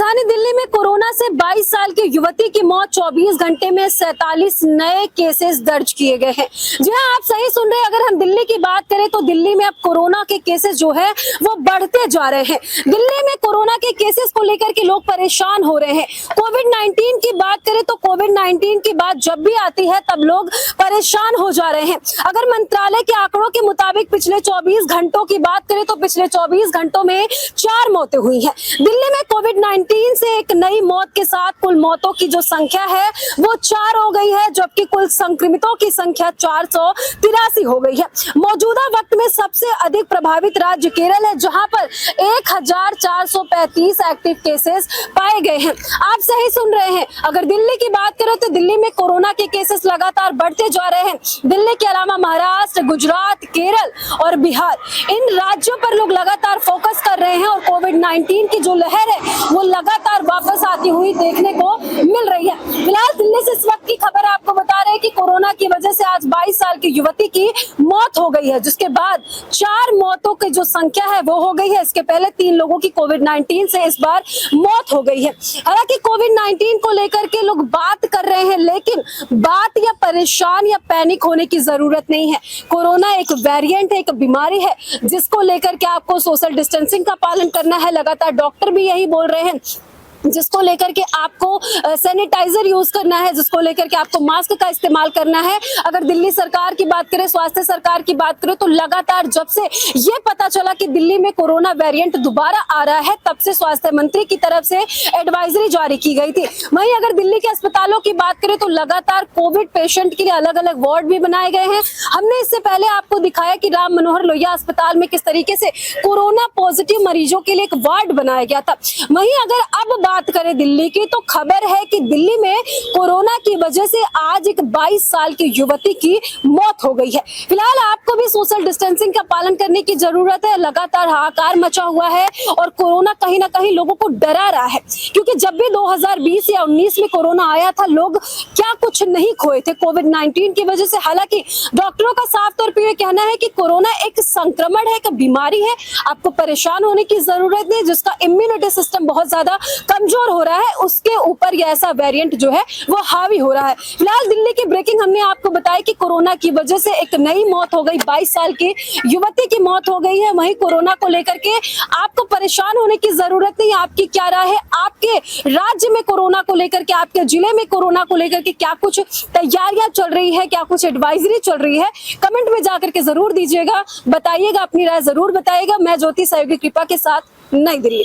राजधानी दिल्ली में कोरोना से 22 साल की युवती की मौत, 24 घंटे में 47 नए केसेस दर्ज किए गए हैं। जी हाँ, आप सही सुन रहे हैं। अगर हम दिल्ली की बात करें तो दिल्ली में अब कोरोना के केसेस जो है वो बढ़ते जा रहे हैं। दिल्ली में कोरोना के केसेस को लेकर के लोग परेशान हो रहे हैं। कोविड-19 की बात करें तो कोविड-19 की बात जब भी आती है तब लोग परेशान हो जा रहे हैं। अगर मंत्रालय के आंकड़ों के मुताबिक पिछले 24 घंटों की बात करें तो पिछले 24 घंटों में 4 मौतें हुई हैं। दिल्ली में कोविड-19 से एक नई मौत के साथ कुल मौतों की जो संख्या है वो 4 हो गई है, जबकि कुल संक्रमितों की संख्या 483 हो गई है। मौजूदा वक्त में सबसे अधिक प्रभावित राज्य केरल है, जहां पर 1435 एक्टिव केसेस पाए गए हैं। आप सही सुन रहे हैं। अगर दिल्ली की बात करें तो दिल्ली में कोरोना के केसेस लगातार बढ़ते जा रहे हैं। दिल्ली के अलावा महाराष्ट्र, गुजरात, केरल और बिहार, इन राज्यों पर लोग लगातार फोकस कर रहे हैं और कोविड-19 की जो लहर है वो लगातार वापस आती हुई देखने को मिल रही है। फिलहाल दिल्ली से इस वक्त की खबर आपको बता रहे हैं कि कोरोना की वजह से आज 22 साल की युवती की मौत हो गई है, जिसके बाद 4 मौतों की जो संख्या है वो हो गई है। इसके पहले 3 लोगों की कोविड-19 से इस बार मौत हो गई है। हालांकि कोविड-19 को लेकर के लोग बात कर रहे हैं, लेकिन बात या परेशान या पैनिक होने की जरूरत नहीं है। कोरोना एक वेरिएंट है, एक बीमारी है जिसको लेकर के आपको सोशल डिस्टेंसिंग का पालन करना है। लगातार डॉक्टर भी यही बोल रहे हैं, जिसको लेकर के आपको सैनिटाइजर यूज करना है, जिसको लेकर के आपको मास्क का इस्तेमाल करना है। अगर दिल्ली सरकार की बात करें, स्वास्थ्य सरकार की बात करें तो लगातार जब से ये पता चला कि दिल्ली में कोरोना वेरिएंट दोबारा आ रहा है, तब से स्वास्थ्य मंत्री की तरफ से एडवाइजरी जारी की गई थी। वहीं अगर दिल्ली के अस्पतालों की बात करें तो लगातार कोविड पेशेंट के लिए अलग अलग वार्ड भी बनाए गए हैं। हमने इससे पहले आपको दिखाया कि राम मनोहर लोहिया अस्पताल में किस तरीके से कोरोना पॉजिटिव मरीजों के लिए एक वार्ड बनाया गया था। वहीं अगर अब बात करें दिल्ली की तो खबर है कि दिल्ली में कोरोना की वजह से आज एक 22 साल की युवती की मौत हो गई है। फिलहाल आपको भी सोशल डिस्टेंसिंग का पालन करने की जरूरत है। लगातार हाहाकार मचा हुआ है और कोरोना कहीं ना कहीं लोगों को डरा रहा है, क्योंकि जब भी 2020 या 19 में कोरोना आया था, लोग क्या कुछ नहीं खोए थे कोविड-19 की वजह से। हालांकि डॉक्टरों का साफ तौर पर यह कहना है कि कोरोना एक संक्रमण है, एक बीमारी है, आपको परेशान होने की जरूरत नहीं। जिसका इम्यूनिटी सिस्टम बहुत ज्यादा कमजोर हो रहा है, उसके ऊपर ये ऐसा वेरिएंट जो है वो हावी हो रहा है। फिलहाल दिल्ली की ब्रेकिंग हमने आपको बताया कि कोरोना की वजह से एक नई मौत हो गई, 22 साल की युवती की मौत हो गई है। वहीं कोरोना को लेकर के आपको परेशान होने की जरूरत नहीं। आपकी क्या राय है? आपके राज्य में कोरोना को लेकर के, आपके जिले में कोरोना को लेकर के क्या कुछ तैयारियां चल रही है, क्या कुछ एडवाइजरी चल रही है? कमेंट में जाकर के जरूर दीजिएगा, बताइएगा, अपनी राय जरूर बताइएगा। मैं ज्योति सहयोगी कृपा के साथ, नई दिल्ली।